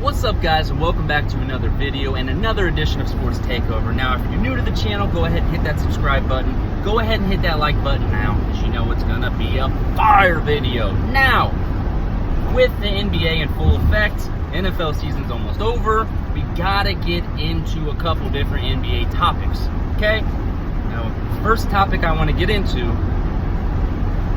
What's up, guys, and welcome back to another video and another edition of Sports Takeover. Now, if you're new to the channel, go ahead and hit that subscribe button. Go ahead and hit that like button now, because you know it's gonna be a fire video. Now, with the NBA in full effect, NFL season's almost over, we gotta get into a couple different NBA topics, okay? Now, first topic I want to get into,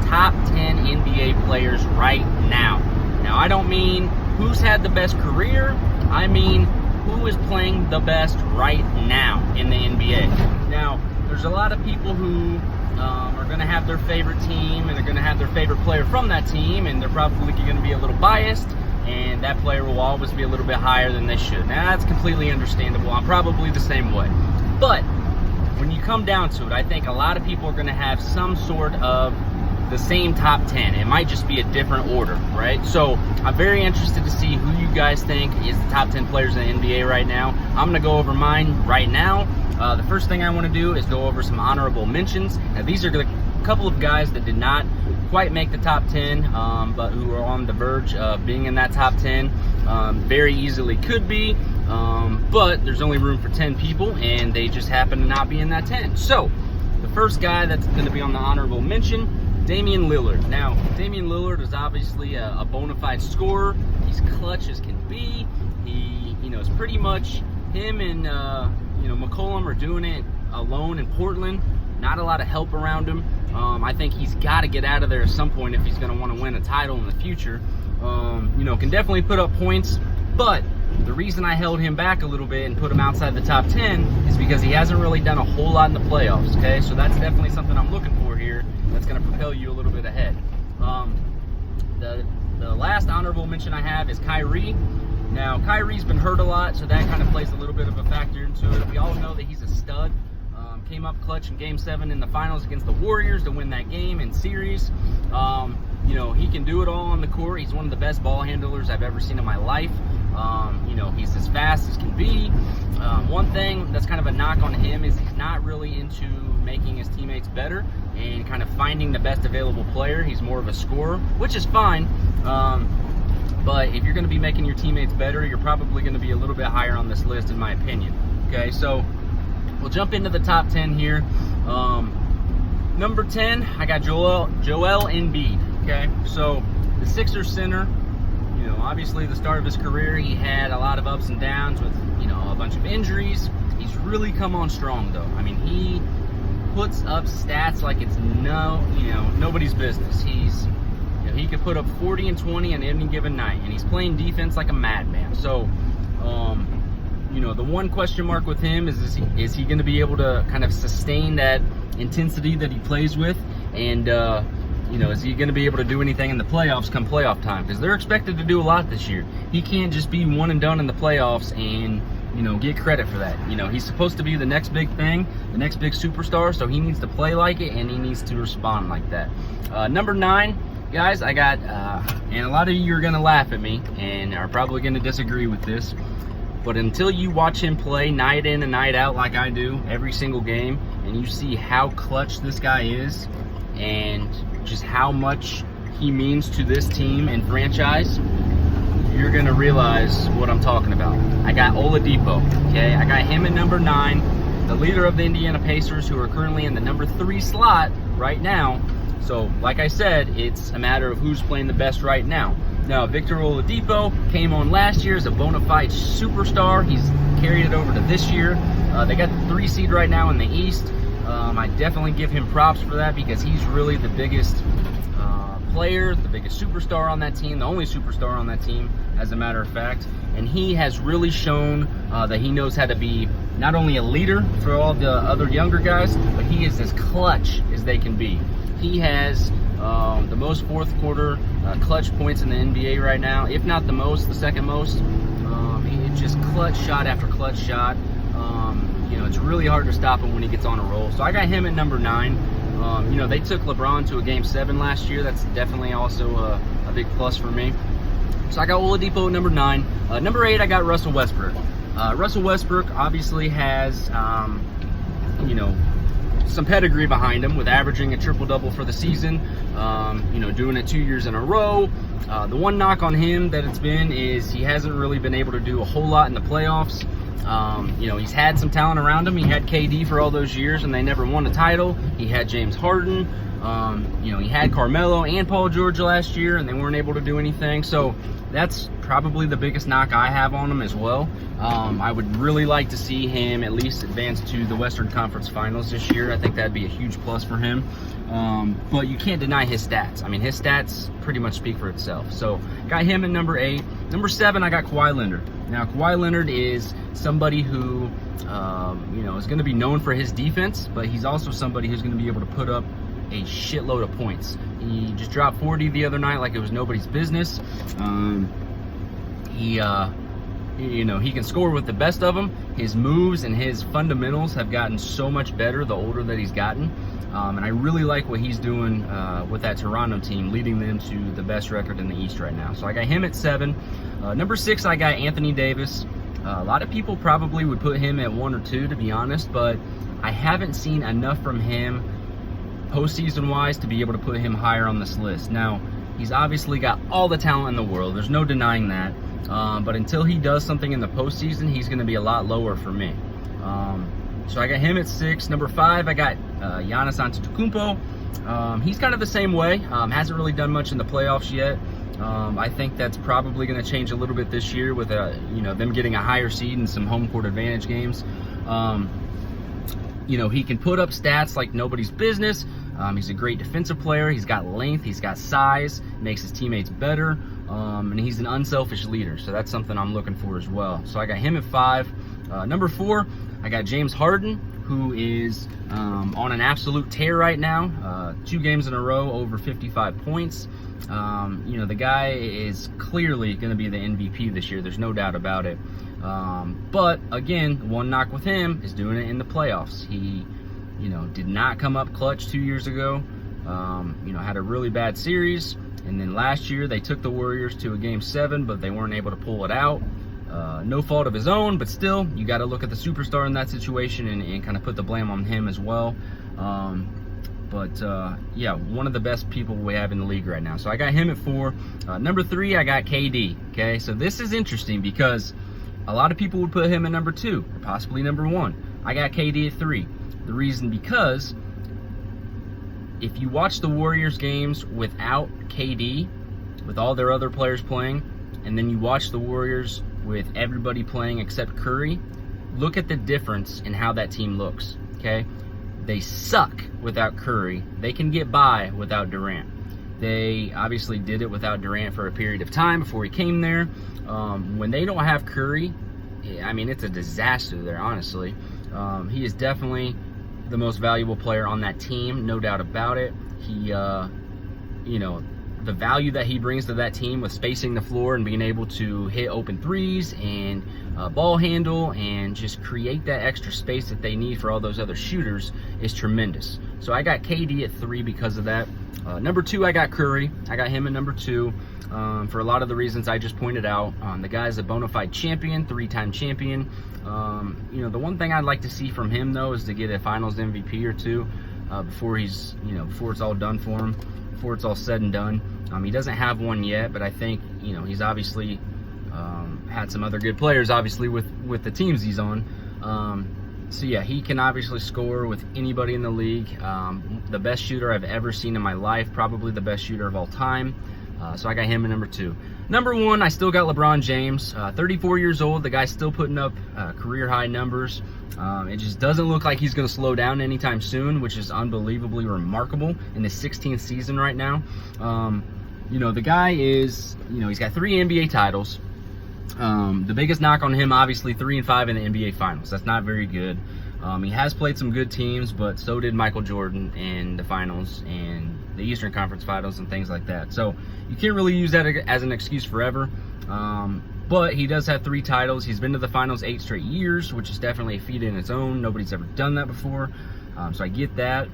top 10 NBA players right now. Now, I don't mean who's had the best career, I mean who is playing the best right now in the NBA. Now, there's a lot of people who are going to have their favorite team and they're going to have their favorite player from that team, and they're probably going to be a little biased, and that player will always be a little bit higher than they should. Now, that's completely understandable. I'm probably the same way. But when you come down to it, I think a lot of people are going to have some sort of the same top 10. It might just be a different order, right? So I'm very interested to see who you guys think is the top 10 players in the NBA right now. I'm going to go over mine right now. The first thing I want to do is go over some honorable mentions. Now, these are a couple of guys that did not quite make the top 10, but who are on the verge of being in that top 10. Very easily could be, but there's only room for 10 people, and they just happen to not be in that 10. So the first guy that's going to be on the honorable mention, Damian Lillard. Now, Damian Lillard is obviously a bona fide scorer. He's clutch as can be. He, it's pretty much him and, McCollum are doing it alone in Portland. Not a lot of help around him. I think he's got to get out of there at some point if he's going to want to win a title in the future. Can definitely put up points, but the reason I held him back a little bit and put him outside the top 10 is because he hasn't really done a whole lot in the playoffs, okay? So that's definitely something I'm looking for here that's going to propel you a little bit ahead. The last honorable mention I have is Kyrie. Now, Kyrie's been hurt a lot, so that kind of plays a little bit of a factor into it. We all know that he's a stud. Came up clutch in Game 7 in the finals against the Warriors to win that game in series. He can do it all on the court. He's one of the best ball handlers I've ever seen in my life. He's as fast as can be. One thing that's kind of a knock on him is he's not really into making his teammates better and kind of finding the best available player. He's more of a scorer, which is fine. But if you're going to be making your teammates better, you're probably going to be a little bit higher on this list, in my opinion. Okay, so we'll jump into the top 10 here. Number 10, I got Joel Embiid. Okay, so the Sixers center, obviously the start of his career, he had a lot of ups and downs with, a bunch of injuries. He's really come on strong, though. I mean, he puts up stats like it's nobody's business. He could put up 40 and 20 on any given night, and he's playing defense like a madman. So, the one question mark with him is he going to be able to kind of sustain that intensity that he plays with, and is he going to be able to do anything in the playoffs come playoff time? Because they're expected to do a lot this year. He can't just be one and done in the playoffs and get credit for that. He's supposed to be the next big thing, the next big superstar, so he needs to play like it, and he needs to respond like that. Number 9, guys, I got, and a lot of you are going to laugh at me and are probably going to disagree with this, but until you watch him play night in and night out like I do every single game, and you see how clutch this guy is and just how much he means to this team and franchise, you're going to realize what I'm talking about. I got Oladipo, okay? I got him at number 9, the leader of the Indiana Pacers, who are currently in the number 3 slot right now. So, like I said, it's a matter of who's playing the best right now. Now, Victor Oladipo came on last year as a bona fide superstar. He's carried it over to this year. They got the 3 seed right now in the East. I definitely give him props for that because he's really the biggest player, the biggest superstar on that team, the only superstar on that team, as a matter of fact. And he has really shown that he knows how to be not only a leader for all the other younger guys, but he is as clutch as they can be. He has the most fourth quarter clutch points in the NBA right now, if not the most, the second most. It's just clutch shot after clutch shot. It's really hard to stop him when he gets on a roll. So I got him at number 9. They took LeBron to a Game 7 last year. That's definitely also a big plus for me. So I got Oladipo at number 9. Number 8, I got Russell Westbrook. Russell Westbrook obviously has, some pedigree behind him with averaging a triple-double for the season. Doing it 2 years in a row. The one knock on him that it's been is he hasn't really been able to do a whole lot in the playoffs. He's had some talent around him. He had KD for all those years and they never won a title. He had James Harden. He had Carmelo and Paul George last year and they weren't able to do anything. So that's probably the biggest knock I have on him as well. I would really like to see him at least advance to the Western Conference Finals this year. I think that'd be a huge plus for him. But you can't deny his stats. I mean, his stats pretty much speak for itself. So got him in number 8. Number 7, I got Kawhi Leonard. Now, Kawhi Leonard is somebody who, is going to be known for his defense, but he's also somebody who's going to be able to put up a shitload of points. He just dropped 40 the other night like it was nobody's business. He can score with the best of them. His moves and his fundamentals have gotten so much better the older that he's gotten. And I really like what he's doing with that Toronto team, leading them to the best record in the East right now. So I got him at 7. Number 6, I got Anthony Davis. A lot of people probably would put him at 1 or 2, to be honest, but I haven't seen enough from him postseason-wise to be able to put him higher on this list. Now, he's obviously got all the talent in the world. There's no denying that. But until he does something in the postseason, he's going to be a lot lower for me. So I got him at 6. Number 5, I got Giannis Antetokounmpo. He's kind of the same way. Hasn't really done much in the playoffs yet. I think that's probably going to change a little bit this year with them getting a higher seed and some home court advantage games. He can put up stats like nobody's business. He's a great defensive player. He's got length. He's got size. Makes his teammates better. And he's an unselfish leader. So that's something I'm looking for as well. So I got him at 5. Number 4, I got James Harden, who is on an absolute tear right now. 2 games in a row over 55 points. The guy is clearly going to be the MVP this year. There's no doubt about it. But again, one knock with him is doing it in the playoffs. He, did not come up clutch 2 years ago. Had a really bad series. And then last year they took the Warriors to a Game 7, but they weren't able to pull it out. No fault of his own, but still, you got to look at the superstar in that situation and kind of put the blame on him as well. One of the best people we have in the league right now. So I got him at 4. Number 3, I got KD. Okay, so this is interesting because a lot of people would put him at number 2 or possibly number 1. I got KD at 3. The reason because if you watch the Warriors games without KD, with all their other players playing, and then you watch the Warriors with everybody playing except Curry, look at the difference in how that team looks, okay? They suck without Curry. They can get by without Durant. They obviously did it without Durant for a period of time before he came there. When they don't have Curry, I mean, it's a disaster there, honestly. He is definitely the most valuable player on that team, no doubt about it. He, the value that he brings to that team with spacing the floor and being able to hit open threes and ball handle and just create that extra space that they need for all those other shooters is tremendous. So I got KD at 3 because of that. Number 2, I got Curry. I got him at number 2 for a lot of the reasons I just pointed out. The guy's a bona fide champion, 3-time champion. The one thing I'd like to see from him, though, is to get a finals MVP or 2 before it's all done for him, before it's all said and done. He doesn't have one yet, but I think, he's obviously had some other good players, obviously, with the teams he's on. So yeah, he can obviously score with anybody in the league. The best shooter I've ever seen in my life, probably the best shooter of all time. So I got him at number 2. Number 1, I still got LeBron James. 34 years old, the guy's still putting up career high numbers. It just doesn't look like he's going to slow down anytime soon, which is unbelievably remarkable in his 16th season right now. The guy is, he's got 3 NBA titles. The biggest knock on him, obviously, 3 and 5 in the NBA Finals. That's not very good. He has played some good teams, but so did Michael Jordan in the finals and the Eastern Conference Finals and things like that. So you can't really use that as an excuse forever. But he does have 3 titles. He's been to the finals 8 straight years, which is definitely a feat in its own. Nobody's ever done that before. So I get that.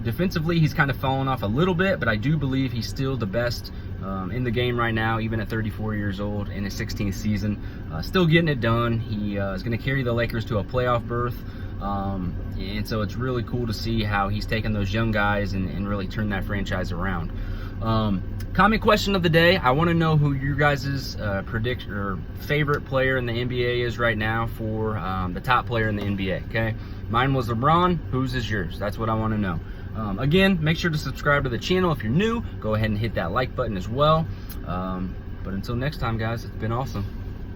Defensively, he's kind of fallen off a little bit, but I do believe he's still the best in the game right now, even at 34 years old in his 16th season. Still getting it done. He is going to carry the Lakers to a playoff berth. And so it's really cool to see how he's taken those young guys and really turned that franchise around. Comment question of the day. I want to know who your guys' prediction or favorite player in the NBA is right now for the top player in the NBA, okay? Mine was LeBron. Whose is yours? That's what I want to know. Again, make sure to subscribe to the channel. If you're new, go ahead and hit that like button as well. But until next time, guys, it's been awesome.